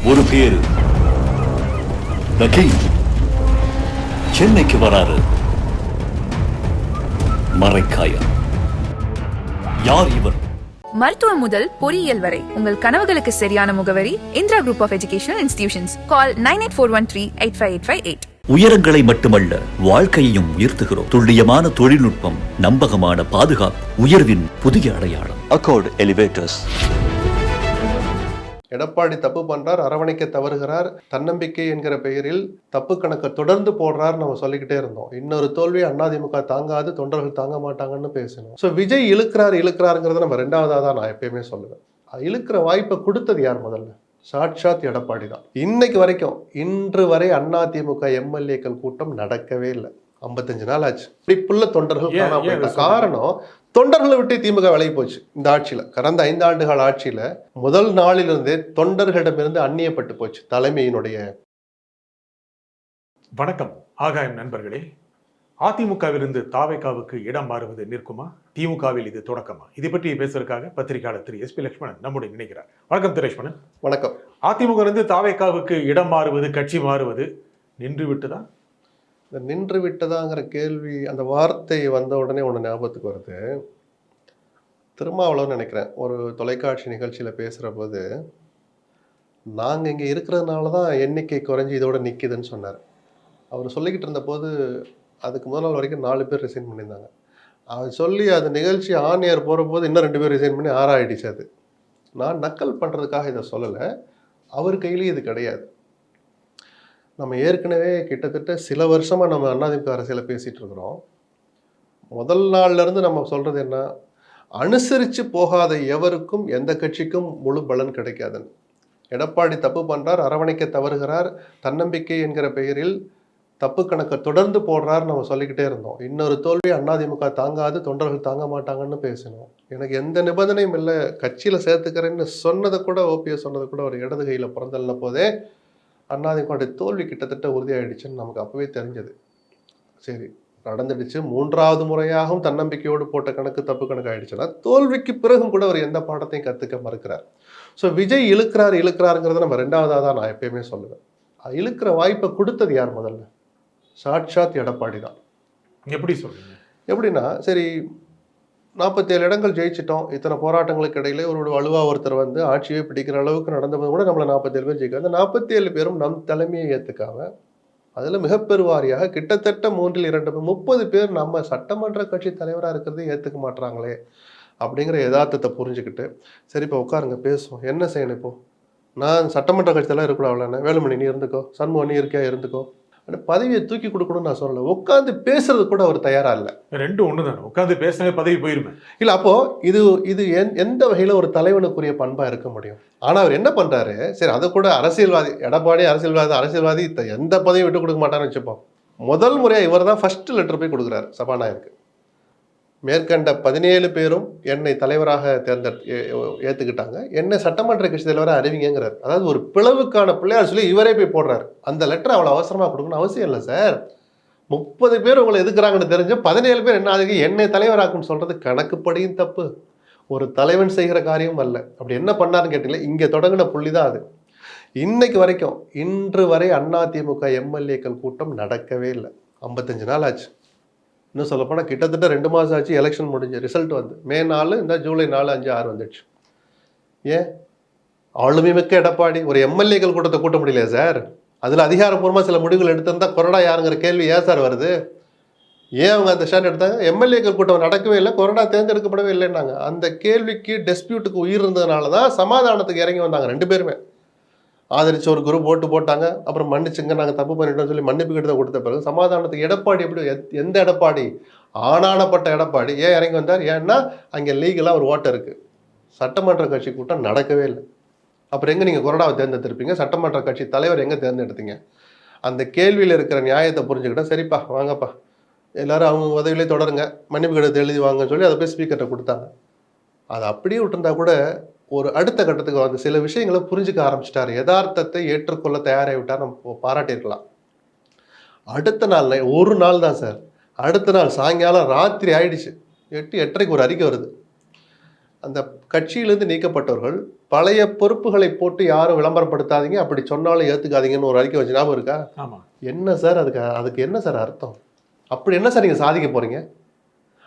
ஒரு பேரு The King. சென்னைக்கு வராரு. மறைக்காயா. யார் இவர்? மருத்துவம் முதல் பொறியியல் வரை உங்கள் கனவுகளுக்கு சரியான முகவரி Indira group of educational institutions. Call 9841385858. உயரங்களை மட்டுமல்ல, வாழ்க்கையையும் உயர்த்துகிறோம். துல்லியமான தொழில்நுட்பம், நம்பகமான பாதுகாப்பு, உயர்வின் புதிய அடையாளம். Accord elevators. எடப்பாடி தப்பு பண்றார், அரவணைக்க தவறுகிறார், தன்னம்பிக்கை என்கிற பெயரில் தப்பு கணக்கை தொடர்ந்து போடுறார் நம்ம சொல்லிக்கிட்டே இருந்தோம். இன்னொரு தோல்வி அதிமுக தாங்காது, தொண்டர்கள் தாங்க மாட்டாங்கன்னு பேசணும். ஸோ விஜய் இழுக்கிறாருங்கிறத நம்ம ரெண்டாவதாக தான் நான் எப்பயுமே சொல்லுவேன். இழுக்கிற வாய்ப்பை கொடுத்தது யார்? முதல்ல சாட்சாத் எடப்பாடி தான். இன்னைக்கு வரைக்கும், இன்று வரை அதிமுக எம்எல்ஏக்கள் கூட்டம் நடக்கவே இல்லை. 55 நாள் ஆச்சு. இப்படிப்புள்ள தொண்டர்கள் காரணம், தொண்டர்களை விட்டு திமுக விலகி போச்சு. இந்த ஆட்சியில, கடந்த 5 ஆண்டுகள் ஆட்சியில முதல் நாளிலிருந்தே தொண்டர்களிடமிருந்து அந்நியப்பட்டு போச்சு தலைமையினுடைய. வணக்கம் ஆகாயம் நண்பர்களே. அதிமுகவிலிருந்து தாவேகாவுக்கு இடம் மாறுவது நிற்குமா? திமுகவில் இது தொடக்கமா? இதை பற்றி பேசுவதற்காக பத்திரிகையாளர் திரு SP லட்சுமணன் நம்முடைய நினைக்கிறார். வணக்கம் திரு லட்சுமணன். வணக்கம். அதிமுகவிலிருந்து தாவேகாவுக்கு இடம் மாறுவது, கட்சி மாறுவது நின்று விட்டுதான்? இந்த நின்று விட்டதாங்கிற கேள்வி, அந்த வார்த்தை வந்த உடனே ஒன்று ஞாபகத்துக்கு வருது. திருமாவளவன் நினைக்கிறேன், ஒரு தொலைக்காட்சி நிகழ்ச்சியில் பேசுகிற போது, நாங்கள் இங்கே இருக்கிறதுனால தான் எண்ணிக்கை குறைஞ்சி இதோட நிற்கிதுன்னு சொன்னார். அவர் சொல்லிக்கிட்டு இருந்த போது, அதுக்கு முதல் நாள் வரைக்கும் 4 பேர் ரிசைன் பண்ணியிருந்தாங்க. அவர் சொல்லி அது நிகழ்ச்சி ஆன் ஏர் போகிற போது இன்னும் 2 பேர் ரிசைன் பண்ணி 6 ஆகிடுச்சு. அது நான் நக்கல் பண்ணுறதுக்காக இதை சொல்லலை, அவர் கையிலேயே இது கிடையாது. நம்ம ஏற்கனவே கிட்டத்தட்ட சில வருஷமாக நம்ம அதிமுக அரசியலை பேசிகிட்டு இருக்கிறோம். முதல் நாள்லேருந்து நம்ம சொல்கிறது என்ன, அனுசரித்து போகாத எவருக்கும் எந்த கட்சிக்கும் முழு பலன் கிடைக்காதுன்னு. எடப்பாடி தப்பு பண்ணுறார், அரவணைக்க தவறுகிறார், தன்னம்பிக்கை என்கிற பெயரில் தப்பு கணக்கை தொடர்ந்து போடுறார் நம்ம சொல்லிக்கிட்டே இருந்தோம். இன்னொரு தோல்வி அதிமுக தாங்காது, தொண்டர்கள் தாங்க மாட்டாங்கன்னு பேசணும். எனக்கு எந்த நிபந்தனையும் இல்லை, கட்சியில் சேர்த்துக்கிறேன்னு சொன்னதை கூட, OPS சொன்னதை கூட ஒரு இடது கையில் பிறந்தல்ல போதே அதிமுக தோல்வி கிட்டத்தட்ட உறுதியாயிடுச்சுன்னு நமக்கு அப்பவே தெரிஞ்சது. சரி, நடந்துடுச்சு. 3வது முறையாகவும் தன்னம்பிக்கையோடு போட்ட கணக்கு தப்பு கணக்கு ஆயிடுச்சுன்னா, தோல்விக்கு பிறகும் கூட அவர் எந்த பாடத்தையும் கற்றுக்க மறுக்கிறார். ஸோ விஜய் இழுக்கிறாருங்கிறத நம்ம ரெண்டாவதாக தான் நான் எப்பயுமே சொல்லுவேன். இழுக்கிற வாய்ப்பை கொடுத்தது யார்? முதல்ல சாட்சாத் எடப்பாடி தான். எப்படி சொல்றீங்க? எப்படின்னா, சரி 47 இடங்கள் ஜெயிச்சிட்டோம், இத்தனை போராட்டங்களுக்கு இடையிலே ஒரு வலுவா ஒருத்தர் வந்து ஆட்சியை பிடிக்கிற அளவுக்கு நடந்தபோது கூட நம்மளை 47 பேர் ஜெயிக்க, அந்த 47 பேரும் நம் தலைமையை ஏற்றுக்காம, அதில் மிகப்பெருவாரியாக கிட்டத்தட்ட 3/2 30 பேர் நம்ம சட்டமன்ற கட்சி தலைவராக இருக்கிறதே ஏற்றுக்க மாட்டுறாங்களே அப்படிங்கிற யதார்த்தத்தை புரிஞ்சுக்கிட்டு, சரி இப்போ உட்காருங்க பேசுவோம், என்ன செய்யணும் இப்போ, நான் சட்டமன்ற கட்சி தலைவர் இருக்கக்கூடாது, வேலுமணி நீ இருந்துக்கோ, சண்முகம் நீ இருக்கியா இருந்துக்கோ, பதவியை தூக்கி கொடுக்கணும்னு நான் சொல்லலை. உட்காந்து பேசுறது கூட அவர் தயாரா இல்லை. ரெண்டு ஒன்று தானே, உட்காந்து பேசினே பதவி போயிருமே. இல்லை, அப்போ இது எந்த வகையில் ஒரு தலைவனுக்குரிய பண்பா இருக்க முடியும்? ஆனால் அவர் என்ன பண்றாரு, சரி அதை கூட அரசியல்வாதி, எடப்பாடி அரசியல்வாதி எந்த பதவியும் விட்டு கொடுக்க மாட்டான்னு வச்சுப்போம். முதல் முறையாக இவர் தான் ஃபர்ஸ்ட் லெட்டர் போய் கொடுக்குறாரு சபாநாயகருக்கு. மேற்கண்ட 17 பேரும் என்னை தலைவராக ஏற்றுக்கிட்டாங்க, என்னை சட்டமன்ற கட்சி தலைவராக அறிவிங்கிறார். அதாவது ஒரு பிளவுக்கான பிள்ளையார் சொல்லி இவரே போய் போடுறாரு. அந்த லெட்டர் அவ்வளோ அவசரமாக கொடுக்கணும் அவசியம் இல்லை சார். 30 பேர் உங்களை எதுக்குறாங்கன்னு தெரிஞ்ச 17 பேர் என்ன ஆகுது, என்னை தலைவராக்குன்னு சொல்றது கணக்குப்படியும் தப்பு, ஒரு தலைவன் செய்கிற காரியம் அல்ல. அப்படி என்ன பண்ணாருன்னு கேட்டீங்களா, இங்கே தொடங்கின புள்ளி தான் அது. இன்னைக்கு வரைக்கும், இன்று வரை அதிமுக எம்எல்ஏக்கள் கூட்டம் நடக்கவே இல்லை. 55 நாள் ஆச்சு. இன்னும் சொல்லப்போனால் கிட்டத்தட்ட 2 மாதம் ஆச்சு. எலெக்ஷன் முடிஞ்ச ரிசல்ட் வந்து மே 4, இந்த ஜூலை 4, 5, 6 வந்துடுச்சு. ஏன் ஆளுமை மிக்க எடப்பாடி ஒரு எம்எல்ஏக்கள் கூட்டத்தை கூட்ட முடியலையா சார்? அதில் அதிகாரப்பூர்வமாக சில முடிவுகள் எடுத்திருந்தா கொறடா யாருங்கிற கேள்வி ஏன் சார் வருது? ஏன் அவங்க அந்த ஸ்டாண்ட் எடுத்தாங்க? எம்எல்ஏக்கள் கூட்டம் நடக்கவே இல்லை, கொறடா தேர்ந்தெடுக்கப்படவே இல்லைன்னாங்க. அந்த கேள்விக்கு டிஸ்பியூட்டுக்கு உயிர் இருந்ததுனால தான் சமாதானத்துக்கு இறங்கி வந்தாங்க 2 பேருமே. ஆதரிச்சு ஒரு குரூப் ஓட்டு போட்டாங்க, அப்புறம் மன்னிச்சுங்க நாங்கள் தப்பு பண்ணிட்டோம்னு சொல்லி மன்னிப்பு கிட்ட கொடுத்த பிறகு சமாதானத்துக்கு எடப்பாடி எப்படி, எந்த எடப்பாடி, ஆனானப்பட்ட எடப்பாடி ஏன் இறங்கி வந்தார்? ஏன்னா அங்கே லீகலாக ஒரு ஓட்டை இருக்குது. சட்டமன்ற கட்சி கூட்டம் நடக்கவே இல்லை. அப்புறம் எங்கே நீங்கள் கொறடாவை தேர்ந்தெடுத்திருப்பீங்க? சட்டமன்ற கட்சி தலைவர் எங்கே தேர்ந்தெடுத்தீங்க? அந்த கேள்வியில் இருக்கிற நியாயத்தை புரிஞ்சுக்கிட்டா, சரிப்பா வாங்கப்பா எல்லாரும் அவங்க உதவியிலே தொடருங்க, மன்னிப்பு கடிதத்தை எழுதி வாங்கன்னு சொல்லி அதை போய் ஸ்பீக்கர்கிட்ட கொடுத்தாங்க. அதை அப்படியே விட்டுருந்தா கூட ஒரு அடுத்த கட்டத்துக்கு வந்து சில விஷயங்களை புரிஞ்சுக்க ஆரம்பிச்சிட்டாரு, யதார்த்தத்தை ஏற்றுக்கொள்ள தயாராகி விட்டார், நம்ம பாராட்டியிருக்கலாம். அடுத்த நாள், ஒரு நாள் தான் சார், அடுத்த நாள் சாயங்காலம் ராத்திரி ஆயிடுச்சு, 8, 8:30 ஒரு அறிக்கை வருது. அந்த கட்சியிலிருந்து நீக்கப்பட்டவர்கள் பழைய பொறுப்புகளை போட்டு யாரும் விளம்பரப்படுத்தாதீங்க, அப்படி சொன்னாலும் ஏத்துக்காதீங்கன்னு ஒரு அறிக்கை வச்சு ஞாபகம் இருக்கா? ஆமா. என்ன சார் அதுக்கு என்ன சார் அர்த்தம்? அப்படி என்ன சார் நீங்க சாதிக்க போறீங்க?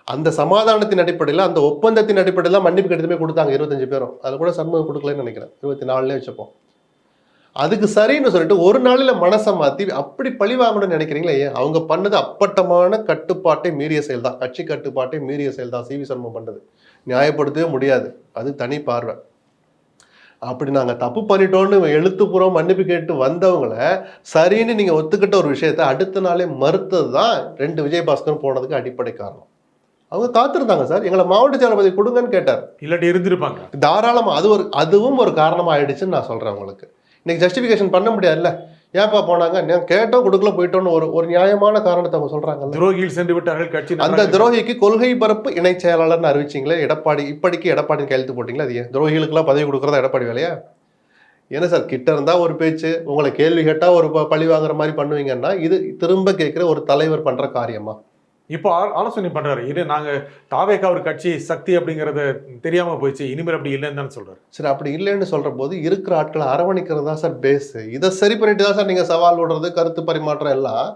அந்த சமாதானத்தின் அடிப்படையில், அந்த ஒப்பந்தத்தின் அடிப்படையில் தான் மன்னிப்பு கடிதமே கொடுத்தாங்க 25 பேரும். அதில் கூட சண்முகம் கொடுக்கலன்னு நினைக்கிறேன், 24 வச்சப்போம். அதுக்கு சரின்னு சொல்லிட்டு ஒரு நாளில் மனசை மாற்றி அப்படி பழி வாங்கணும்னு நினைக்கிறீங்களே ஏன்? அவங்க பண்ணது அப்பட்டமான கட்டுப்பாட்டை மீறிய செயல் தான், கட்சி கட்டுப்பாட்டை மீறிய செயல் தான் சிவி சண்முகம் பண்ணது. நியாயப்படுத்தவே முடியாது, அது தனி பார்வை. அப்படி நாங்கள் தப்பு பண்ணிட்டோன்னு எழுத்துப்பூர்வம் மன்னிப்பு கேட்டு வந்தவங்கள சரின்னு நீங்கள் ஒத்துக்கிட்ட ஒரு விஷயத்த அடுத்த நாளே மறுத்தது தான் 2 விஜயபாஸ்கர் போனதுக்கு அடிப்படை காரணம். அவங்க காத்திருந்தாங்க சார், எங்களை மாவட்ட செயலர் பதவி கொடுங்கன்னு கேட்டார். இல்லாட்டி இருந்திருப்பாங்க தாராளமாக. அதுவும் ஒரு காரணமாக ஆயிடுச்சுன்னு நான் சொல்கிறேன் உங்களுக்கு. இன்னைக்கு ஜஸ்டிஃபிகேஷன் பண்ண முடியாதுல்ல, ஏன்ப்பா போனாங்க, நான் கேட்டோம் கொடுக்கல போயிட்டோன்னு ஒரு நியாயமான காரணத்தை அவங்க சொல்றாங்க. துரோகிகள் சென்று விட்டார்கள் கட்சி. அந்த துரோகிக்கு கொள்கை பரப்பு இணை செயலாளர்னு அறிவிச்சிங்களே எடப்பாடி, இப்படிக்கு எடப்பாடி கையெழுத்து போட்டிங்களா? அது ஏன் துரோகிகளுக்கெல்லாம் பதவி கொடுக்குறதா எடப்பாடி வேலையா? என்ன சார், கிட்ட இருந்தா ஒரு பேச்சு, உங்களை கேள்வி கேட்டா ஒரு பழி வாங்குற மாதிரி பண்ணுவீங்கன்னா இது திரும்ப கேட்கிற ஒரு தலைவர் பண்ற காரியமா? இப்போ ஆலோசனை பண்றாரு, இது நாங்க தாவேகா ஒரு கட்சி சக்தி அப்படிங்கறது தெரியாம போயிடுச்சு, இனிமேல் அப்படி இல்லைன்னு தான் சொல்றாரு. சரி, அப்படி இல்லைன்னு சொல்ற போது இருக்கிற ஆட்களை அரவணைக்கிறது தான் சார் பேஸ். இதை சரி பண்ணிட்டு தான் சார் நீங்க சவால் விடுறது, கருத்து பரிமாற்றம் எல்லாம்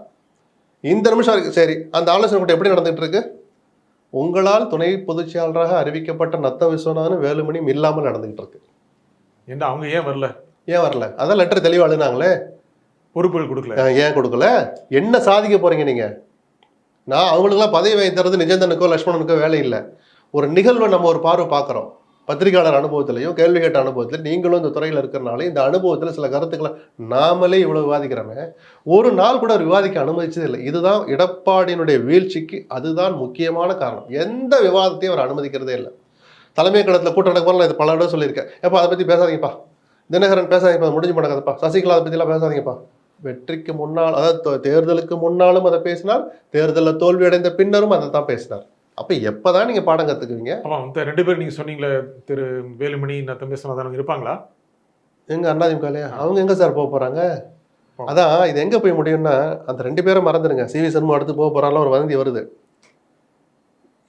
இந்த நிமிஷம் வரைக்கும். சரி, அந்த ஆலோசனை கூட்டம் எப்படி நடந்துட்டு இருக்கு? உங்களால் துணை பொதுச் செயலாளராக அறிவிக்கப்பட்ட நத்த விஸ்வநாதன் வேலுமணியும் இல்லாமல் நடந்துகிட்டு இருக்கு. என்ன அவங்க ஏன் வரல? அதான் லெட்டர் தெளிவா எழுதினாங்களே, பொறுப்புகள் கொடுக்கல. ஏன் கொடுக்கல? என்ன சாதிக்க போறீங்க நீங்க? நான் அவங்களுக்குலாம் பதவி வாங்கி தரது நிஜேந்தனுக்கோ லட்சுமணனுக்கோ வேலை இல்லை. ஒரு நிகழ்வை நம்ம ஒரு பார்வை பார்க்குறோம், பத்திரிகையாளர் அனுபவத்திலையும் கேள்வி கேட்ட அனுபவத்தில் நீங்களும் இந்த துறையில் இருக்கிறனால இந்த அனுபவத்தில் சில கருத்துக்களை நாமளே இவ்வளோ விவாதிக்கிறோமே, ஒரு நாள் கூட விவாதிக்க அனுமதிச்சதே இல்லை. இதுதான் எடப்பாடியினுடைய வீழ்ச்சிக்கு அதுதான் முக்கியமான காரணம். எந்த விவாதத்தையும் அவர் அனுமதிக்கிறதே இல்லை. தலைமை கழகத்தில் கூட்டம் நடக்கும் போது இது பல இடம் சொல்லியிருக்கேன், எப்போ அதை பற்றி பேசாதீங்கப்பா, தினகரன் பேசாதீங்கப்பா, முடிஞ்சு போனக்கதப்பா, சசிகலா அதை பற்றிலாம் பேசாதீங்கப்பா. வெற்றிக்கு முன்னால், அதாவது தேர்தலுக்கு முன்னாலும் அதை பேசினார், தேர்தலில் தோல்வி அடைந்த பின்னரும் அதை தான் பேசினார். அப்போ எப்போதான் நீங்கள் பாடம் கற்றுக்குவீங்க? ஆமாம், இந்த 2 பேர் நீங்கள் சொன்னீங்களே, திரு வேலுமணி நத்தம் விஸ்வநாதன் இருப்பாங்களா? எங்க அதிமுகலையா? அவங்க எங்கே சார் போக போகிறாங்க? அதான் இது எங்கே போய் முடியும்னா, அந்த 2 பேரும் மறந்துடுங்க. சிவி சண்முகம் அடுத்து போக போகிறாங்களா ஒரு வதந்தி வருது.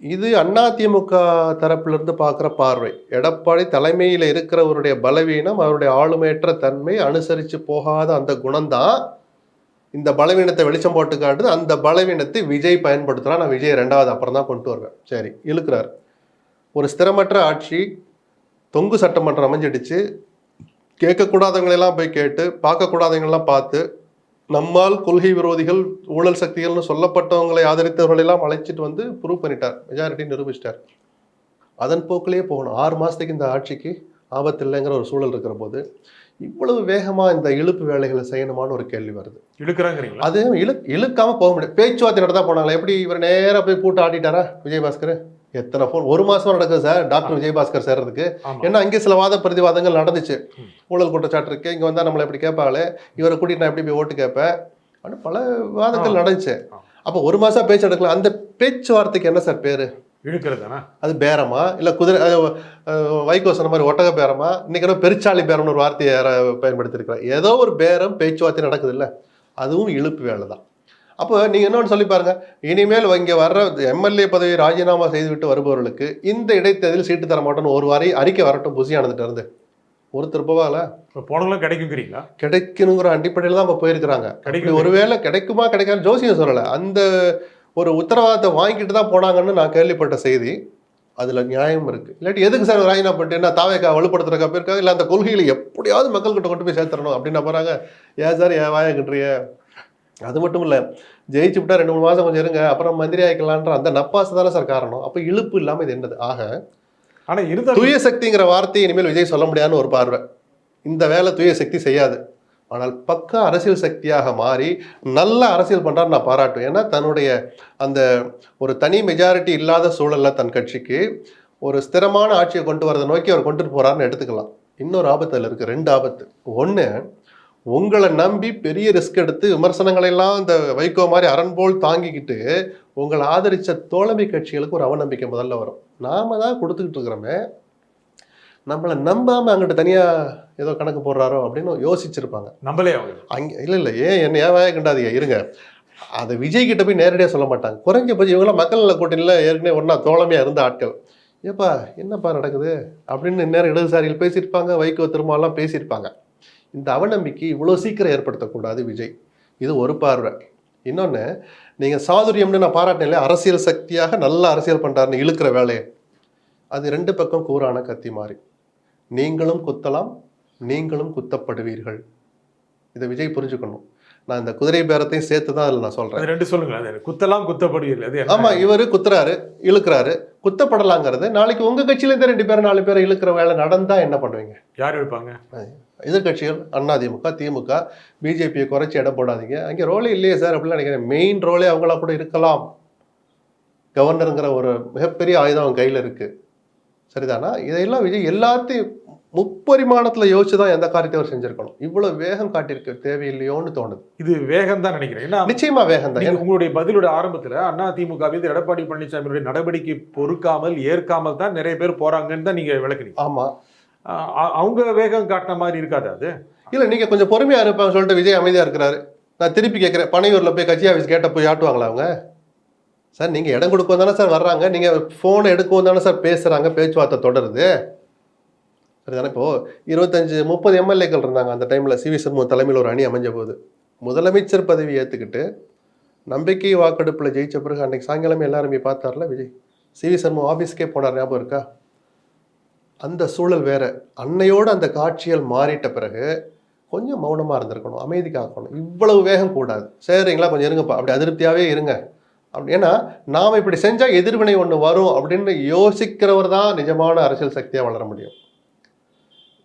இது அதிமுக தரப்பிலிருந்து பார்க்குற பார்வை. எடப்பாடி தலைமையில் இருக்கிறவருடைய பலவீனம், அவருடைய ஆளுமையற்ற தன்மை, அனுசரித்து போகாத அந்த குணம்தான் இந்த பலவீனத்தை வெளிச்சம் போட்டு காட்டுது. அந்த பலவீனத்தை விஜய் பயன்படுத்துகிறான். நான் விஜய் 2வது அப்புறம் தான் கொண்டு வருவேன். சரி, இழுக்கிறார். ஒரு ஸ்திரமற்ற ஆட்சி, தொங்கு சட்டமன்றம் அமைஞ்சிடுச்சு, கேட்கக்கூடாதவங்களெல்லாம் போய் கேட்டு, பார்க்கக்கூடாதவங்களெல்லாம் பார்த்து, நம்மால் கொள்கை விரோதிகள், ஊழல் சக்திகள்னு சொல்லப்பட்டவங்களை ஆதரித்தவர்களெல்லாம் அழைச்சிட்டு வந்து ப்ரூவ் பண்ணிட்டார், மெஜாரிட்டி நிரூபிச்சிட்டார். அதன் போக்கிலேயே போகணும். 6 மாதத்துக்கு இந்த ஆட்சிக்கு ஆபத்து இல்லைங்கிற ஒரு சூழல் இருக்கிற போது இவ்வளவு வேகமாக இந்த இழுப்பு வேலைகளை செய்யணுமான்னு ஒரு கேள்வி வருது. இழுக்கிறாங்கிறீங்களா? அது இழுக்காம போக முடியும். பேச்சுவார்த்தை நடத்தா போனாங்களா? எப்படி இவர் நேராக போய் போட்டு ஆட்டிட்டாரா விஜயபாஸ்கர்? எத்தனை ஃபோன், 1 மாசம் நடக்குது சார் டாக்டர் விஜயபாஸ்கர் சேர்றதுக்கு. ஏன்னா அங்கே சில வாத பிரதிவாதங்கள் நடந்துச்சு. ஊழல் குற்றச்சாட்டு இருக்கு, இங்கே வந்தால் நம்மளை எப்படி கேட்பாங்களே, இவரை கூட்டிட்டு நான் எப்படி போய் ஓட்டு கேட்பேன் அப்படின்னு பல விவாதங்கள் நடந்துச்சு. அப்போ 1 மாசம் பேச்சு எடுக்கலாம். அந்த பேச்சுவார்த்தைக்கு என்ன சார் பேரு? இழுக்கிறதுனா அது பேரமா, இல்லை குதிரை வைகோ சொன்ன மாதிரி ஒட்டக பேரமா, இன்னைக்கு பெருச்சாளி பேரம்னு ஒரு வார்த்தையை பயன்படுத்தியிருக்கிறேன். ஏதோ ஒரு பேரம் பேச்சுவார்த்தை நடக்குது இல்லை, அதுவும் இழுப்பு வேலை தான். அப்போ நீங்கள் இன்னொன்று சொல்லி பாருங்க, இனிமேல் இங்கே வர்ற எம்எல்ஏ பதவி ராஜினாமா செய்துவிட்டு வருபவர்களுக்கு இந்த இடைத்தேர்தலில் சீட்டு தர மாட்டோன்னு ஒரு வாரி அறிக்கை வரட்டும் புசியானதுட்டு இருந்து. ஒருத்தர் போவால போனவங்களும் கிடைக்குங்கிறீங்களா? கிடைக்கணுங்கிற அடிப்படையில் தான் இப்போ போயிருக்கிறாங்க. ஒருவேளை கிடைக்குமா கிடைக்காது ஜோசியம் சொல்லலை, அந்த ஒரு உத்தரவாதத்தை வாங்கிட்டு தான் போனாங்கன்னு நான் கேள்விப்பட்ட செய்தி. அதில் நியாயம் இருக்குது. இல்லாட்டி எதுக்கு சார் ராஜினாமா பண்ணிட்டு என்ன தாவேக்கா வலுப்படுத்துறக்கா போயிருக்காங்க, இல்லை அந்த கொள்கைகளை எப்படியாவது மக்கள்கிட்ட கொண்டு போய் சேர்த்துறணும் அப்படின்னா போகிறாங்க. ஏன் சார் ஏன் வாயக்கிட்டுறிய? அது மட்டும் இல்லை, ஜெயிச்சு விட்டா 2-3 மாதம் கொஞ்சம் இருங்க, அப்புறம் மந்திரி ஆகிக்கலான்ற அந்த நப்பாசு தானே சார் காரணம். அப்போ இழுப்பு இல்லாமல் இது என்னது? ஆக ஆனால் இருந்த தூய சக்திங்கிற வார்த்தையை இனிமேல் விஜய் சொல்ல முடியாதுன்னு ஒரு பார்வை. இந்த வேலை தூய சக்தி செய்யாது, ஆனால் பக்கா அரசியல் சக்தியாக மாறி நல்ல அரசியல் பண்ணுறாரு நான் பாராட்டுவேன். ஏன்னா தன்னுடைய அந்த ஒரு தனி மெஜாரிட்டி இல்லாத சூழலில் தன் கட்சிக்கு ஒரு ஸ்திரமான ஆட்சியை கொண்டு வரதை நோக்கி அவர் கொண்டுட்டு போகிறாருன்னு எடுத்துக்கலாம். இன்னொரு ஆபத்து அதில் இருக்குது, 2 ஆபத்து. ஒன்று, உங்களை நம்பி பெரிய ரிஸ்க் எடுத்து விமர்சனங்களெல்லாம் இந்த வைகோ மாதிரி அரண்போல் தாங்கிக்கிட்டு உங்களை ஆதரித்த தோழமை கட்சிகளுக்கு ஒரு அவநம்பிக்கை முதல்ல வரும். நாம தான் கொடுத்துக்கிட்டு இருக்கிறோமே, நம்மளை நம்பாமல் அங்கிட்ட தனியாக ஏதோ கணக்கு போடுறாரோ அப்படின்னு யோசிச்சிருப்பாங்க. நம்மளே அங்கே இல்லை என்ன ஏன் கண்டாதீங்க இருங்க, அதை விஜய் கிட்ட போய் நேரடியாக சொல்ல மாட்டாங்க. குறைஞ்சபட்சம் இவங்களாம் மக்கள் நல கூட்டணியில் ஏற்கனவே ஒன்றா தோழமையாக இருந்த ஆட்கள், ஏப்பா என்னப்பா நடக்குது அப்படின்னு நேரம் இடதுசாரிகள் பேசியிருப்பாங்க, வைகோ திருமாவெல்லாம் பேசியிருப்பாங்க. இந்த அவநம்பிக்கை இவ்வளோ சீக்கிரம் ஏற்படுத்தக்கூடாது விஜய். இது ஒரு பார்வை. இன்னொன்று, நீங்கள் சாதுரியம்னு நான் பாராட்டினேன், அரசியல் சக்தியாக நல்ல அரசியல் பண்ணுறாருன்னு இழுக்கிற வேலையை, அது 2 பக்கம் கூரான கத்தி மாறி. நீங்களும் குத்தலாம், நீங்களும் குத்தப்படுவீர்கள். இதை விஜய் புரிஞ்சுக்கணும். நான் இந்த குதிரை பேரத்தையும் சேர்த்து தான் அதில் நான் சொல்கிறேன். அது 2 சொல்லுங்களேன். அது குத்தலாம் குத்தப்படுவீர்கள். அது ஆமாம், இவர் குத்துறாரு, இழுக்கிறாரு, குத்தப்படலாங்கிறது. நாளைக்கு உங்கள் கட்சியிலேருந்து 2 பேர் 4 பேரை இழுக்கிற வேலை நடந்தால் என்ன பண்ணுவீங்க? யார் இருப்பாங்க? எதிர்கட்சிகள் அதிமுக, திமுக, பிஜேபியை குறைச்சி இடம் போடாதீங்க. அங்கே ரோலே இல்லையே சார் அப்படிலாம் நினைக்கிறேன். மெயின் ரோலே அவங்களா கூட இருக்கலாம். கவர்னருங்கிற ஒரு மிகப்பெரிய ஆயுதம் அவங்க கையில் இருக்குது. சரிதானா? இதையெல்லாம் விஜய் எல்லாத்தையும் முப்பரிமாணத்தில் யோசிச்சு தான் எந்த காரியத்தை அவர் செஞ்சிருக்கணும். இவ்வளோ வேகம் காட்டியிருக்க தேவையில்லையோன்னு தோணுது. இது வேகம் தான் நினைக்கிறேன். ஏன்னா நிச்சயமா வேகம் தான். உங்களுடைய பதிலோட ஆரம்பத்தில் அதிமுக மீது எடப்பாடி பழனிசாமியுடைய நடவடிக்கை பொறுக்காமல் ஏற்காமல் தான் நிறைய பேர் போறாங்கன்னு தான் நீங்க விளக்குறீங்க. ஆமாம், அவங்க வேகம் காட்டின மாதிரி இருக்காது அது. இல்லை, நீங்கள் கொஞ்சம் பொறுமையாக இருப்பாங்க சொல்லிட்டு விஜய் அமைதியாக இருக்கிறாரு. நான் திருப்பி கேட்குறேன், பனையூரில் போய் கட்சி ஆஃபீஸ் கேட்ட போய் ஆட்டுவாங்களா அவங்க? சார் நீங்கள் இடம் கொடுக்கவும் தானே சார் வர்றாங்க, நீங்கள் ஃபோனை எடுக்கவும் தானே சார் பேசுகிறாங்க, பேச்சுவார்த்தை தொடருது. சரிதானே? இப்போது 25-30 எம்எல்ஏக்கள் இருந்தாங்க அந்த டைமில். சிவி சண்முகம் தலைமையில் ஒரு அணி அமைஞ்ச போது முதலமைச்சர் பதவி ஏற்றுக்கிட்டு நம்பிக்கை வாக்கெடுப்பில் ஜெயிச்ச பிறகு அன்னைக்கு சாயங்காலமே எல்லாருமே பார்த்தார்ல விஜய். சிவி சண்முகம் ஆஃபீஸ்க்கே போனார், ஞாபகம் இருக்கா? அந்த சூழல் வேற. அன்னையோடு அந்த காட்சிகள் மாறிட்ட பிறகு கொஞ்சம் மௌனமாக இருந்திருக்கணும், அமைதி காக்கணும். இவ்வளவு வேகம் கூடாது. சரிங்களா, கொஞ்சம் இருங்கப்பா, அப்படி அதிருப்தியாகவே இருங்க அப்படி. ஏன்னா நாம் இப்படி செஞ்சால் எதிர்வினை ஒன்று வரும் அப்படின்னு யோசிக்கிறவர் தான் நிஜமான அரசியல் சக்தியாக வளர முடியும்.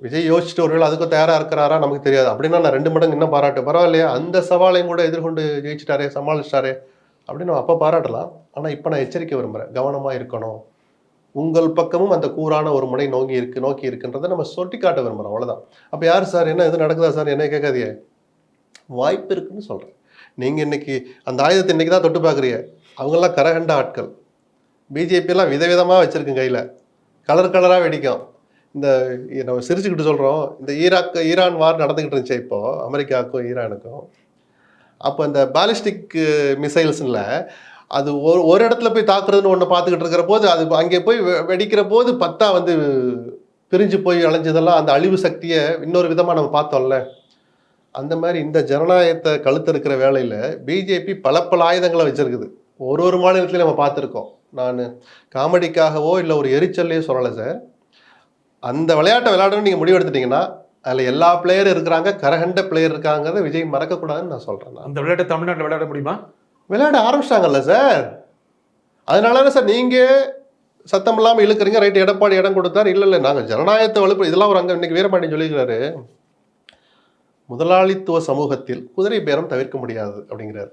விஜய் யோசிச்சுட்டு ஒருவேளை அதுக்கும் தயாராக இருக்கிறாரா நமக்கு தெரியாது. அப்படின்னா நான் 2 மடங்கு இன்னும் பாராட்டு. பரவாயில்லையா, அந்த சவாலையும் கூட எதிர்கொண்டு ஜெயிச்சிட்டாரே, சமாளிச்சிட்டாரே அப்படின்னு நம்ம அப்போ பாராட்டலாம். ஆனால் இப்போ நான் எச்சரிக்கை விரும்புகிறேன், கவனமாக இருக்கணும். உங்கள் பக்கமும் அந்த கூரான ஒரு முனை நோக்கி இருக்குன்றதை நம்ம சொல்லி காட்ட விரும்புகிறோம், அவ்வளோதான். அப்போ யார் சார், என்ன எது நடக்குதா சார், என்ன கேட்காதீங்க, வாய்ப்பு இருக்குன்னு சொல்கிறேன். நீங்கள் இன்னைக்கு அந்த ஆயுதத்தை இன்னைக்கு தான் தொட்டு பார்க்குறீங்க. அவங்கெல்லாம் கரகண்ட ஆட்கள். பிஜேபியெல்லாம் விதவிதமாக வச்சுருக்கு கையில், கலர் கலராக வெடிக்கும். இந்த நம்ம சிரிச்சுக்கிட்டு சொல்கிறோம், இந்த ஈரான் வார் நடந்துக்கிட்டு இருந்துச்சு இப்போது அமெரிக்காவுக்கும் ஈரானுக்கும். அப்போ இந்த பாலிஸ்டிக் மிசைல்ஸில் அது ஒரு இடத்துல போய் தாக்குறதுன்னு ஒன்று பார்த்துக்கிட்டு இருக்கிற போது, அது அங்கே போய் வெடிக்கிற போது 10 வந்து பிரிஞ்சு போய் அலைஞ்சதெல்லாம் அந்த அழிவு சக்தியை இன்னொரு விதமாக நம்ம பார்த்தோம்ல. அந்த மாதிரி இந்த ஜனநாயகத்தை கழுத்திருக்கிற வேலையில் பிஜேபி பல ஆயுதங்களை வச்சுருக்குது. ஒரு மாநிலத்திலையும் நம்ம பார்த்துருக்கோம். நான் காமெடிக்காகவோ இல்லை ஒரு எரிச்சல்லையோ சொல்லலை சார். அந்த விளையாட்டை விளையாடணும்னு நீங்கள் முடிவெடுத்துட்டீங்கன்னா அதில் எல்லா பிளேயரும் இருக்கிறாங்க, கரகண்ட பிளேயர் இருக்காங்கிறத விஜய் மறக்கக்கூடாதுன்னு நான் சொல்கிறேன். அந்த விளையாட்டை தமிழ்நாட்டில் விளையாட முடியுமா? விளையாட ஆரம்பிச்சிட்டாங்கல்ல சார். அதனால சார் நீங்கள் சத்தம் இல்லாமல் இழுக்கிறீங்க. ரைட்டு, எடப்பாடி இடம் கொடுத்தார். இல்லை நாங்கள் ஜனநாயகத்தை வலுப்பு இதெல்லாம் ஒரு அங்கே இன்னைக்கு வீரபாண்டியன் சொல்லிக்கிறாரு, முதலாளித்துவ சமூகத்தில் குதிரை பேரம் தவிர்க்க முடியாது அப்படிங்கிறாரு.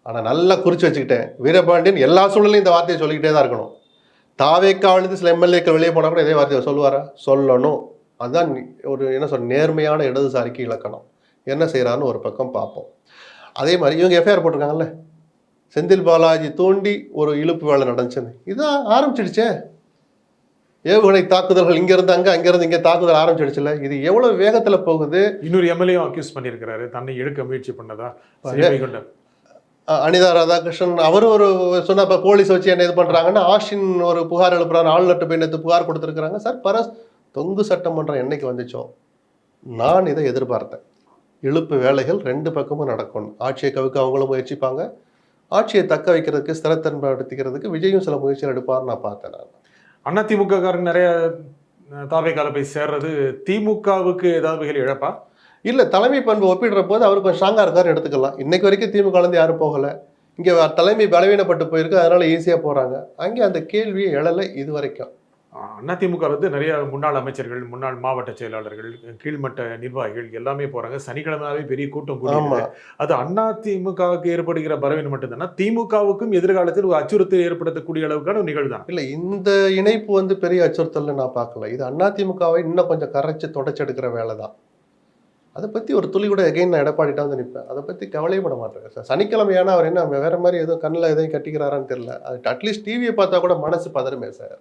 ஆனால் நல்லா குறித்து வச்சுக்கிட்டேன், வீரபாண்டியன் எல்லா சூழலையும் இந்த வார்த்தையை சொல்லிக்கிட்டே தான் இருக்கணும். தாவேக்காவிலிருந்து சில எம்எல்ஏக்கள் வெளியே போனால் கூட இதே வார்த்தையை சொல்லுவாரா? சொல்லணும். அதுதான் ஒரு என்ன சொல்ற நேர்மையான இடதுசாரிக்கு இலக்கணம். என்ன செய்கிறான்னு ஒரு பக்கம் பார்ப்போம். அதே மாதிரி இவங்க எஃப்ஐஆர் போட்டிருக்காங்கல்ல, செந்தில் பாலாஜி தூண்டி ஒரு இழுப்பு வேலை நடந்துச்சுன்னு. இதான் ஆரம்பிச்சிடுச்சே, ஏவுகணை தாக்குதல்கள் இங்கேருந்து அங்கே, அங்கேருந்து இங்கே தாக்குதல் ஆரம்பிச்சிடுச்சுல. இது எவ்வளோ வேகத்தில் போகுது. இன்னொரு எம்எல்ஏ அக்யூஸ் பண்ணியிருக்கிறாரு, தன்னை எடுக்க முயற்சி பண்ணதா. அனிதா ராதாகிருஷ்ணன் அவர் ஒரு சொன்ன இப்போ போலீஸ் வச்சு என்ன இது பண்ணுறாங்கன்னா, ஆஷின் ஒரு புகார் எழுப்புறாரு, ஆளுநர்கிட்ட போய் நேற்று புகார் கொடுத்துருக்குறாங்க சார். தொங்கு சட்டமன்றம் என்னைக்கு வந்துச்சோ நான் இதை எதிர்பார்த்தேன். இழுப்பு வேலைகள் 2 பக்கமும் நடக்கணும். ஆட்சியை கவுக்க அவங்களும் முயற்சிப்பாங்க, ஆட்சியை தக்க வைக்கிறதுக்கு ஸ்திரத்தன்படுத்திக்கிறதுக்கு விஜயும் சில முயற்சிகள் எடுப்பார்னு நான் பார்த்தேன். நான் அதிமுக காரங்க நிறைய தாவேக்கால போய் சேர்றது திமுகவுக்கு ஏதாவது வகையில் இழப்பா? இல்லை, தலைமை பண்பு ஒப்பிடுற போது அவர் கொஞ்சம் ஸ்ட்ராங்காக இருக்காரு எடுத்துக்கலாம். இன்னைக்கு வரைக்கும் திமுகலேருந்து யாரும் போகலை. இங்கே தலைமை பலவீனப்பட்டு போயிருக்கு, அதனால ஈஸியாக போகிறாங்க. அங்கே அந்த கேள்வியை எழலை இது வரைக்கும். அதிமுக வந்து நிறைய முன்னாள் அமைச்சர்கள், முன்னாள் மாவட்ட செயலாளர்கள், கீழ்மட்ட நிர்வாகிகள் எல்லாமே போறாங்க. சனிக்கிழமையாவே பெரிய கூட்டம் கூடியது. அது அதிமுகவுக்கு ஏற்படுகிற பலவீனம் மட்டும்தானா, திமுகவுக்கும் எதிர்காலத்தில் ஒரு அச்சுறுத்தல் ஏற்படுத்தக்கூடிய அளவுக்கான நிகழ்வு தான்? இல்லை, இந்த இணைப்பு வந்து பெரிய அச்சுறுத்தல்னு நான் பார்க்கல. இது அதிமுகவை இன்னும் கொஞ்சம் கரைச்சி தொடச்செடுக்கிற வேலை தான். அதை பற்றி ஒரு துளி கூட எகைன் நான் எடப்பாடிட்ட வந்து நிற்பேன். அதை பற்றி கவலைப்பட மாட்டேன் சார். சனிக்கிழமையான அவர் என்ன வேற மாதிரி எதுவும் கண்ணில் எதையும் கட்டிக்கிறாரான்னு தெரியல. அது அட்லீஸ்ட் டிவியை பார்த்தா கூட மனசு பதறுமே சார்.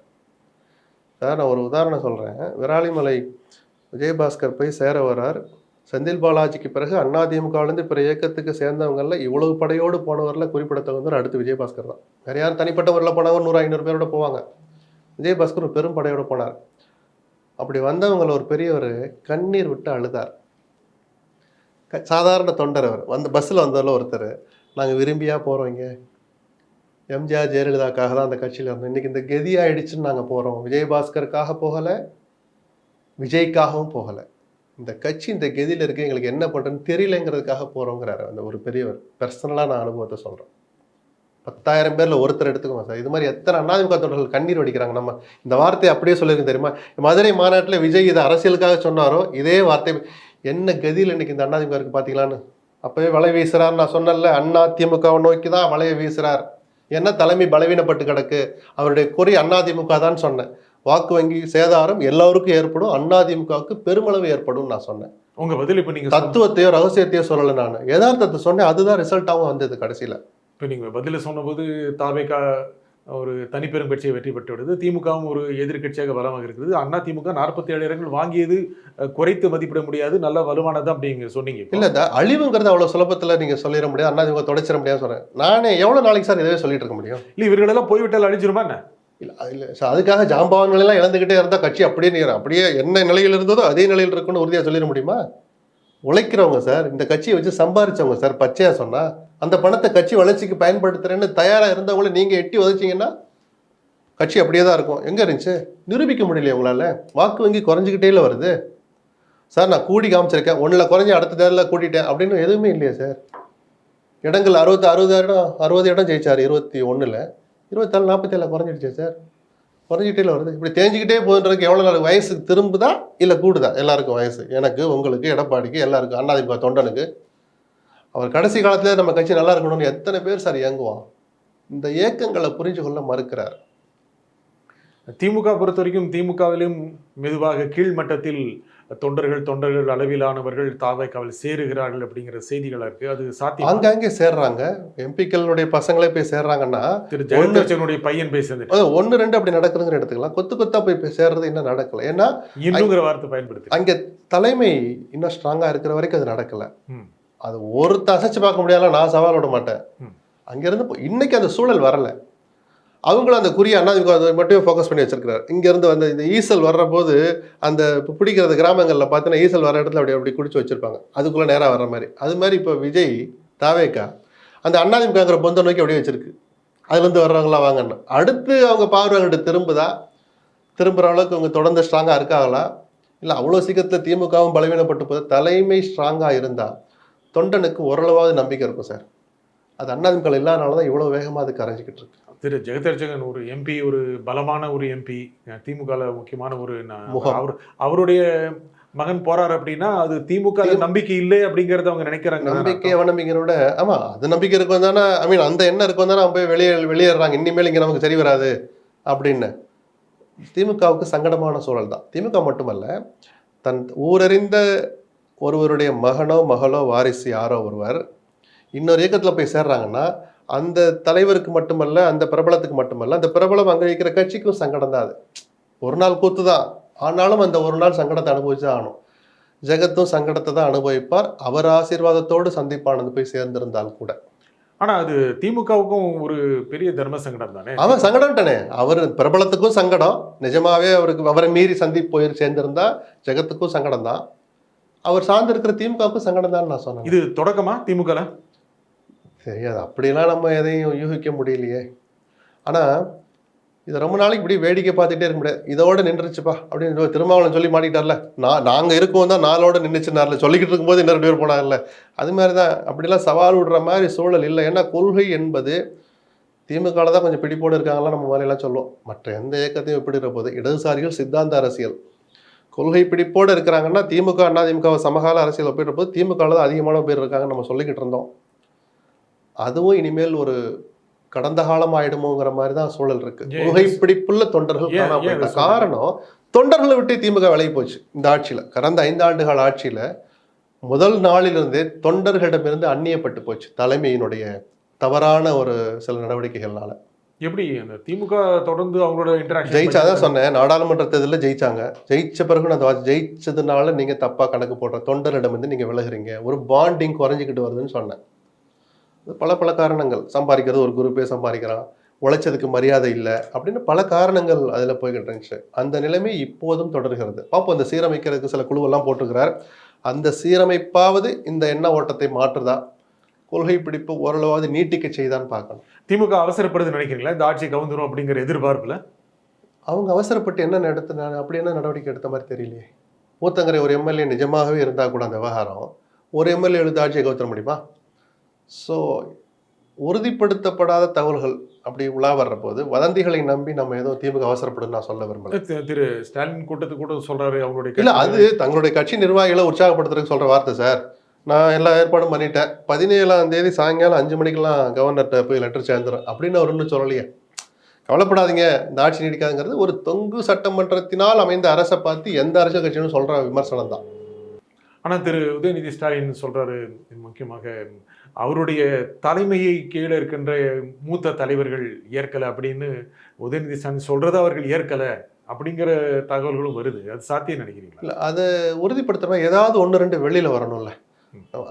நான் ஒரு உதாரணம் சொல்கிறேன். விராலிமலை விஜயபாஸ்கர் போய் சேர வர்றார். செந்தில் பாலாஜிக்கு பிறகு அதிமுகவிலேருந்து பிற இயக்கத்துக்கு சேர்ந்தவங்களில் இவ்வளவு படையோடு போனவரில் குறிப்பிடத்தவங்க அடுத்து விஜயபாஸ்கர் தான். வேறு யாரும் தனிப்பட்ட முறையில் போனவங்க 100-500 பேரோட போவாங்க. விஜயபாஸ்கர் ஒரு பெரும் படையோட போனார். அப்படி வந்தவங்களை ஒரு பெரியவர் கண்ணீர் விட்டு அழுதார். சாதாரண தொண்டர் அவர். பஸ்ஸில் வந்ததில் ஒருத்தர், நாங்கள் விரும்பியா போகிறோங்க, எம்ஜிஆர் ஜெயலலிதாக்காக தான் அந்த கட்சியில் இருந்தோம், இன்றைக்கி இந்த கெதி ஆயிடுச்சுன்னு நாங்கள் போகிறோம், விஜயபாஸ்கருக்காக போகலை, விஜய்க்காகவும் போகலை, இந்த கட்சி இந்த கெதியில் இருக்கு, எங்களுக்கு என்ன பண்ணுறதுன்னு தெரியலைங்கிறதுக்காக போகிறோங்கிறாரு அந்த ஒரு பெரியவர். பர்சனலாக நான் அனுபவத்தை சொல்கிறேன். 10,000 பேரில் ஒருத்தர் எடுத்துக்கோங்க சார். இது மாதிரி எத்தனை அதிமுக தொண்டர்கள் கண்ணீர் வடிக்கிறாங்க. நம்ம இந்த வார்த்தையை அப்படியே சொல்லியிருக்கோம் தெரியுமா? மதுரை மாநாட்டில் விஜய் இதை அரசியலுக்காக சொன்னாரோ இதே வார்த்தை என்ன கதியில் இன்னைக்கு இந்த அதிமுக இருக்கு பார்த்தீங்களான்னு அப்போவே வலை வீசுறார். நான் சொன்னல, அதிமுகவை நோக்கி தான் வலையை வீசுறார். என்ன தலைமை பலவீனப்பட்டு கிடக்கு, அவருடைய குறி அதிமுக தான் சொன்னேன். வாக்கு வங்கி சேதாரம் எல்லாருக்கும் ஏற்படும், அதிமுகவுக்கு பெருமளவு ஏற்படும் நான் சொன்னேன். உங்க பதில் இப்போ நீங்க தத்துவத்தையோ ரகசியத்தையோ சொல்லலை, நான் யதார்த்தத்தை சொன்னேன். அதுதான் ரிசல்ட்டாகவும் வந்தது கடைசியில். இப்போ நீங்கள் பதில் சொன்னபோது தாவேகா ஒரு தனிப்பெரும் கட்சியை வெற்றி பெற்று விடுது, திமுகவும் ஒரு எதிர்கட்சியாக பலமாக இருக்குது. அதிமுக 47 இடங்கள் வாங்கியது குறைத்து மதிப்பிட முடியாது, நல்ல வலுவானது அப்படிங்க சொன்னீங்க. இல்லை, அழிவுங்கிறது அவ்வளோ சுலபத்தில் நீங்கள் சொல்லிட முடியாது, அதிமுக தொடச்சிட முடியாது சொல்கிறேன். நானே எவ்வளோ நாளைக்கு சார் இதவே சொல்லிட்டு இருக்க முடியும்? இல்லை, இவர்களெல்லாம் போய்விட்டால் அழிஞ்சிருமா என்ன? இல்லை சார், அதுக்காக ஜாம்பவான்களெல்லாம் இழந்துக்கிட்டே இருந்தால் கட்சி அப்படியே என்ன நிலையில் இருந்ததோ அதே நிலையில் இருக்குன்னு உறுதியாக சொல்லிட முடியுமா? உழைக்கிறவங்க சார், இந்த கட்சியை வச்சு சம்பாதிச்சவங்க சார். பச்சையாக சொன்னால் அந்த பணத்தை கட்சி வளர்ச்சிக்கு பயன்படுத்துகிறேன்னு தயாராக இருந்தவங்களே நீங்கள் எட்டி உதச்சிங்கன்னா கட்சி அப்படியே தான் இருக்கும். எங்கே இருந்துச்சு? நிரூபிக்க முடியலையே உங்களால். வாக்கு வங்கி குறைஞ்சிக்கிட்டே வருது சார். நான் கூடி காமிச்சிருக்கேன், ஒன்றில் குறைஞ்சி அடுத்த தேர்தலில் கூட்டிட்டேன் அப்படின்னு எதுவுமே இல்லையா சார்? இடங்கள் 60 இடம் ஜெயிச்சார் 21, 24, 47 குறைஞ்சிடுச்சு சார். குறைஞ்சிக்கிட்டே வருது. இப்படி தேஞ்சிக்கிட்டே போகுன்றதுக்கு எவ்வளோ நாள்? வயசு திரும்புதா இல்லை கூடுதா? எல்லாருக்கும் வயசு, எனக்கு, உங்களுக்கு, எடப்பாடிக்கு, எல்லாருக்கும், அதிமுக தொண்டனுக்கு. அவர் கடைசி காலத்தில் நம்ம கட்சி நல்லா இருக்கணும்னு எத்தனை பேர் சார் இயங்குவான்? இந்த இயக்கங்களை புரிஞ்சு கொள்ள மறுக்கிறார். திமுக பொறுத்த வரைக்கும் திமுகவிலும் மெதுவாக கீழ்மட்டத்தில் தொண்டர்கள் அளவிலானவர்கள் தாவேகாவில் சேருகிறார்கள் அப்படிங்கிற செய்திகள் இருக்கு. அது சாத்தியம்? அங்கங்கே சேர்றாங்க. எம்பிக்களுடைய பசங்களே போய் சேர்றாங்கன்னா, திரு ஜெயலலிதாவுடைய பையன் போய் சேர்ந்து 1-2 அப்படி நடக்குதுங்கிற எடுத்துக்கலாம். கொத்தா போய் சேர்றது இன்னும் நடக்கல. ஏன்னா இன்னுங்கிற வார்த்தை பயன்படுத்தி அங்கே தலைமை இன்னும் ஸ்ட்ராங்கா இருக்கிற வரைக்கும் அது நடக்கல. அது ஒருத்த அசைச்சு பார்க்க முடியாத, நான் சவால் விட மாட்டேன். அங்கிருந்து இன்னைக்கு அந்த சூழல் வரல. அவங்களும் அந்த குறிய அதிமுக மட்டும் ஃபோக்கஸ் பண்ணி வச்சிருக்கிறார். இங்கேருந்து வந்து இந்த ஈசல் வர்ற போது அந்த பிடிக்கிறது கிராமங்களில் பார்த்தீங்கன்னா ஈசல் வர இடத்துல அப்படி குடிச்சு வச்சிருப்பாங்க, அதுக்குள்ளே நேராக வர்ற மாதிரி. அது மாதிரி இப்போ விஜய் தாவேகா அந்த அதிமுகங்கிற பொந்த நோக்கி அப்படியே வச்சிருக்கு. அதுலேருந்து வர்றவங்களாம் வாங்கன்னு அடுத்து அவங்க பார்வைகிட்ட திரும்புகிற அளவுக்கு அவங்க தொடர்ந்து ஸ்ட்ராங்காக இருக்காங்களா? இல்லை அவ்வளோ சீக்கிரத்தில் திமுகவும் பலவீனப்பட்டு போது தலைமை ஸ்ட்ராங்காக இருந்தால் தொண்டனுக்கு ஓரளவாவது நம்பிக்கை இருக்கும் சார். அது அதிமுக இல்லாதனால தான் இவ்வளோ வேகமாக அது கரைஞ்சிக்கிட்டு இருக்கு. திரு ஜெகதர்ஜகன் ஒரு எம்பி, ஒரு பலமான ஒரு எம்பி, திமுகவில் முக்கியமான ஒரு அவருடைய மகன் போறாரு அப்படின்னா அது திமுக நம்பிக்கை இல்லை அப்படிங்கறத அவங்க நினைக்கிறாங்க. நம்பிக்கை அவநம்பிக்கையோட, ஆமா, அது நம்பிக்கை இருக்கும் தானே. அந்த எண்ணம் இருக்கும் தானே அவங்க போய் வெளியேறாங்க. இனிமேல் இங்கே நமக்கு சரி வராது அப்படின்னு. திமுகவுக்கு சங்கடமான சூழல் தான். திமுக மட்டுமல்ல, தன் ஊரறிந்த ஒருவருடைய மகனோ மகளோ வாரிசு யாரோ ஒருவர் இன்னொரு இயக்கத்தில் போய் சேர்றாங்கன்னா அந்த தலைவருக்கு மட்டுமல்ல, அந்த பிரபலத்துக்கு மட்டுமல்ல, அந்த பிரபலம் அங்கே இருக்கிற கட்சிக்கும் சங்கடம் தான். அது ஒரு நாள் கூத்து தான், ஆனாலும் அந்த ஒரு நாள் சங்கடத்தை அனுபவிச்சு ஆகணும். ஜெகத்தும் சங்கடத்தை தான் அனுபவிப்பார். அவர் ஆசீர்வாதத்தோடு சந்திப்பானது போய் சேர்ந்திருந்தால் கூட. ஆனா அது திமுகவுக்கும் ஒரு பெரிய தர்ம சங்கடம் தானே. அவன் சங்கடம் தானே. அவர் பிரபலத்துக்கும் சங்கடம், நிஜமாவே அவரை மீறி போய் சேர்ந்திருந்தா ஜெகத்துக்கும் சங்கடம் தான். அவர் சார்ந்திருக்கிற திமுகவுக்கும் சங்கடம் தான் நான் சொன்னேன். இது தொடக்கமா திமுக? தெரியாது, அப்படிலாம் நம்ம எதையும் யூகிக்க முடியலையே. ஆனால் இதை ரொம்ப நாளைக்கு இப்படி வேடிக்கை பார்த்துட்டே இருக்க முடியாது. இதோட நின்றுச்சுப்பா அப்படின்னு திருமாவளவன் சொல்லி மாட்டிக்கிட்டார்ல, நாங்கள் இருக்கோம் தான் நாளோட நின்றுச்சுனார்ல, சொல்லிக்கிட்டு இருக்கும்போது இன்னும் 2 பேர் போனாங்கல்ல. அது மாதிரி தான். அப்படிலாம் சவால் விடுற மாதிரி சூழல் இல்லை. ஏன்னா கொள்கை என்பது திமுகவில் தான் கொஞ்சம் பிடிப்போடு இருக்காங்களாம் நம்ம மாதிரிலாம் சொல்லுவோம். மற்ற எந்த இயக்கத்தையும் எப்படி போது இடதுசாரிகள் சித்தாந்த அரசியல் கொள்கை பிடிப்போடு இருக்கிறாங்கன்னா திமுக அதிமுக சமகால அரசியல் ஒப்பிடுற போது திமுகவில் தான் அதிகமான பேர் இருக்காங்கன்னு நம்ம சொல்லிக்கிட்டு இருந்தோம். அதுவும் இனிமேல் ஒரு கடந்த காலம் ஆயிடுமோங்கிற மாதிரி தான் சூழல் இருக்கு. கொள்கை பிடிப்புள்ள தொண்டர்கள் காரணம் தொண்டர்களை விட்டு திமுக விலகி போச்சு. இந்த ஆட்சியில் கடந்த 5 ஆண்டுகால ஆட்சியில் முதல் நாளிலிருந்தே தொண்டர்களிடமிருந்து அந்நியப்பட்டு போச்சு தலைமையினுடைய தவறான ஒரு சில நடவடிக்கைகள்னால. எப்படி அந்த திமுக தொடர்ந்து அவங்களோட இன்டராக்ஷன் ஜெயிச்சாதான் சொன்னேன். நாடாளுமன்ற தேர்தலில் ஜெயிச்சாங்க. ஜெயிச்ச பிறகு அந்த ஜெயிச்சதுனால நீங்க தப்பா கணக்கு போடுற தொண்டரிடமிருந்து நீங்க விலகுறீங்க, ஒரு பாண்டிங் குறைஞ்சிக்கிட்டு வருதுன்னு சொன்னேன். பல காரணங்கள். சம்பாதிக்கிறது, ஒரு குரூப்பே சம்பாதிக்கிறான், உழைச்சதுக்கு மரியாதை இல்லை அப்படின்னு பல காரணங்கள் அதில் போய்கிட்டு இருந்துச்சு. அந்த நிலைமை இப்போதும் தொடர்கிறது. பார்ப்போம், இந்த சீரமைக்கிறதுக்கு சில குழுவெல்லாம் போட்டிருக்கிறார். அந்த சீரமைப்பாவது இந்த எண்ண ஓட்டத்தை மாற்றுதா, கொள்கை பிடிப்பு ஓரளவாவது நீட்டிக்க செய்தான்னு பார்க்கணும். திமுக அவசரப்படுது நினைக்கிறீங்களா இந்த ஆட்சி கவுந்துரும் அப்படிங்கிற எதிர்பார்ப்புல? அவங்க அவசரப்பட்டு அப்படி என்ன நடவடிக்கை எடுத்த மாதிரி தெரியலையே. ஊத்தங்கரை ஒரு எம்எல்ஏ நிஜமாகவே இருந்தால் கூட அந்த விவகாரம் ஒரு எம்எல்ஏ எழுத்து ஆட்சியை கவுத்தர முடியுமா? ஸோ உறுதிப்படுத்தப்படாத தகவல்கள் அப்படி உலா வர்ற போது வதந்திகளை நம்பி நம்ம ஏதோ திமுக அவசரப்படும் நான் சொல்ல விரும்பல. திரு ஸ்டாலின் கூட்டத்துக்கு கூட சொல்றாரு அவங்களுடைய இல்ல, அது தங்களுடைய கட்சி நிர்வாகிகளை உற்சாகப்படுத்துறதுக்கு சொல்ற வார்த்தை சார். நான் எல்லா ஏற்பாடும் பண்ணிட்டேன், 17ஆம் தேதி சாயங்காலம் 5 மணிக்கெல்லாம் கவர்னர்கிட்ட போய் லெட்டர் சேர்ந்துடும் அப்படின்னு அவர் இன்னும் சொல்லலையே. கவலைப்படாதீங்க, இந்த ஆட்சி நீடிக்காதுங்கிறது ஒரு தொங்கு சட்டமன்றத்தினால் அமைந்த அரசை பார்த்து எந்த அரசியல் கட்சியும் சொல்ற விமர்சனம் தான். ஆனா திரு உதயநிதி ஸ்டாலின் சொல்றாரு, முக்கியமாக அவருடைய தலைமையை கீழே இருக்கின்ற மூத்த தலைவர்கள் ஏற்கலை அப்படின்னு உதயநிதி ஸ்டாலின் சொல்றதை அவர்கள் ஏற்கலை அப்படிங்கிற தகவல்களும் வருது. அது சாத்தியம் நினைக்கிறீங்களா? இல்லை, அதை உறுதிப்படுத்துறோம், ஏதாவது 1-2 வெளியில் வரணும்ல.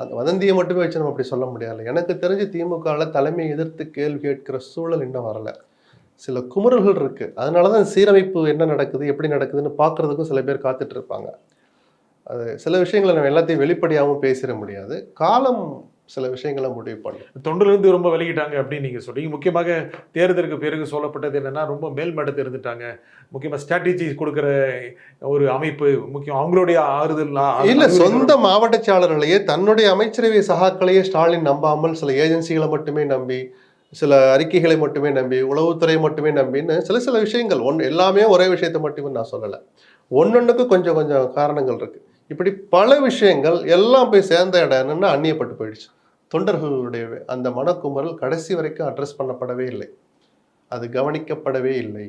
அந்த வதந்தியை மட்டுமே வச்சு நம்ம அப்படி சொல்ல முடியாது. எனக்கு தெரிஞ்சு திமுகவில் தலைமை எதிர்த்து கேள்வி கேட்கிற சூழல் இன்னும் வரல. சில குமுறல்கள் இருக்கு. அதனால தான் சீரமைப்பு என்ன நடக்குது, எப்படி நடக்குதுன்னு பார்க்கறதுக்கும் சில பேர் காத்துட்டு இருப்பாங்க. அது சில விஷயங்களை நம்ம எல்லாத்தையும் வெளிப்படையாகவும் பேசிட முடியாது. காலம் சில விஷயங்களை முடிவு பண்ணும். தொண்டிலிருந்து ரொம்ப விலகிட்டாங்க அப்படின்னு நீங்க சொல்றீங்க. முக்கியமாக தேர்தலுக்கு பிறகு சொல்லப்பட்டது என்னன்னா, ரொம்ப மேல்மட்டத்தை இருந்துட்டாங்க. முக்கியமாக ஸ்ட்ராட்டஜி கொடுக்குற ஒரு அமைப்பு முக்கியம், அவங்களுடைய ஆறுதல் இல்ல, சொந்த மாவட்ட செயலாளர்களையே தன்னுடைய அமைச்சரவை சகாக்களையே ஸ்டாலின் நம்பாமல் சில ஏஜென்சிகளை மட்டுமே நம்பி, சில அறிக்கைகளை மட்டுமே நம்பி, உளவுத்துறை மட்டுமே நம்பின்னு சில விஷயங்கள் எல்லாமே ஒரே விஷயத்தை மட்டுமே நான் சொல்லலை. ஒன்னொன்னுக்கு கொஞ்சம் கொஞ்சம் காரணங்கள் இருக்கு. இப்படி பல விஷயங்கள் எல்லாம் போய் சேர்ந்த இடம் என்னன்னா அந்நியப்பட்டு போயிடுச்சு. தொண்டர்களுடைய அந்த மனக்குமரல் கடைசி வரைக்கும் அட்ரஸ் பண்ணப்படவே இல்லை, அது கவனிக்கப்படவே இல்லை.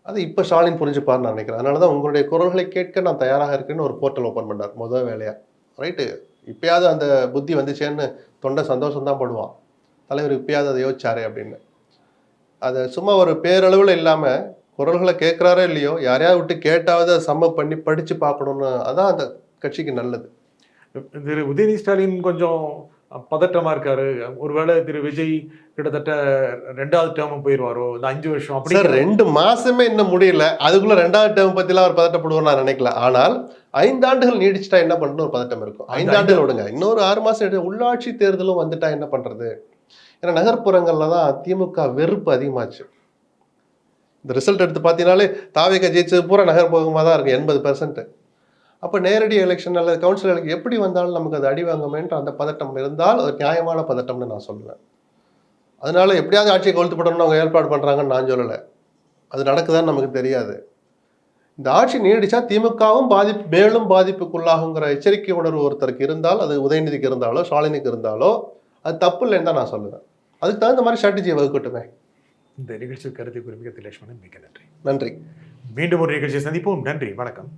அது இப்போ ஸ்டாலின் புரிஞ்சுப்பார்னு நான் நினைக்கிறேன். அதனால தான் உங்களுடைய குரல்களை கேட்க நான் தயாராக இருக்கேன்னு ஒரு போர்ட்டல் ஓப்பன் பண்ணார் முதல் வேலையாக. ரைட்டு, இப்பயாவது அந்த புத்தி வந்துச்சேன்னு தொண்டை சந்தோஷம்தான் படுவான், தலைவர் இப்பயாவது அதை யோசிச்சாரே அப்படின்னு. அதை சும்மா ஒரு பேரளவில் இல்லாமல் குரல்களை கேட்குறாரோ இல்லையோ, யாரையாவது விட்டு கேட்டாவது அதை சம்ம பண்ணி படித்து பார்க்கணுன்னு, அதான் அந்த கட்சிக்கு நல்லது. திரு உதயநிதி ஸ்டாலின் கொஞ்சம் பதட்டமா இருக்காரு. ஒருவேளை திரு விஜய் கிட்டத்தட்ட 2வது டேர்மும் போயிடுவாரோ, இந்த 5 வருஷம் அப்படி 2 மாசமே இன்னும் முடியல, அதுக்குள்ள 2வது டேர்ம் பத்திலாம் அவர் பதட்டப்படுவார் நான் நினைக்கல. ஆனால் 5 ஆண்டுகள் நீடிச்சுட்டா என்ன பண்றது ஒரு பதட்டம் இருக்கும். 5 ஆண்டுகள் விடுங்க, இன்னொரு 6 மாசம் உள்ளாட்சி தேர்தலும் வந்துட்டா என்ன பண்றது? ஏன்னா நகர்ப்புறங்கள்ல தான் திமுக வெறுப்பு அதிகமாச்சு. இந்த ரிசல்ட் எடுத்து பார்த்தீங்கன்னாலே தாவேக ஜெயிச்சது பூரா நகர்ப்புறமாக தான் இருக்கு, 80%. அப்போ நேரடி எலெக்ஷன் அல்லது கவுன்சில் எலெக்ஷன் எப்படி வந்தாலும் நமக்கு அது அடி வாங்குமேன்ற அந்த பதட்டம் இருந்தால் அது நியாயமான பதட்டம்னு நான் சொல்லுவேன். அதனால எப்படியாவது ஆட்சியை கவுழ்த்துப்படணும்னு அவங்க ஏற்பாடு பண்ணுறாங்கன்னு நான் சொல்லலை. அது நடக்குதான்னு நமக்கு தெரியாது. இந்த ஆட்சி நீடிச்சா திமுகவும் மேலும் பாதிப்புக்குள்ளாகுங்கிற எச்சரிக்கை உணர்வு ஒருத்தருக்கு இருந்தால், அது உதயநிதிக்கு இருந்தாலோ ஸ்டாலினுக்கு இருந்தாலோ அது தப்பு இல்லைன்னு தான் நான் சொல்லுவேன். அதுக்கு தகுந்த மாதிரி ஸ்ட்ராட்டஜியை வகுக்கட்டுமே. இந்த நிகழ்ச்சி கருத்தை குறிப்பிக்க லட்சுமணன் மிக நன்றி. நன்றி. மீண்டும் ஒரு நிகழ்ச்சியை சந்திப்போம். நன்றி, வணக்கம்.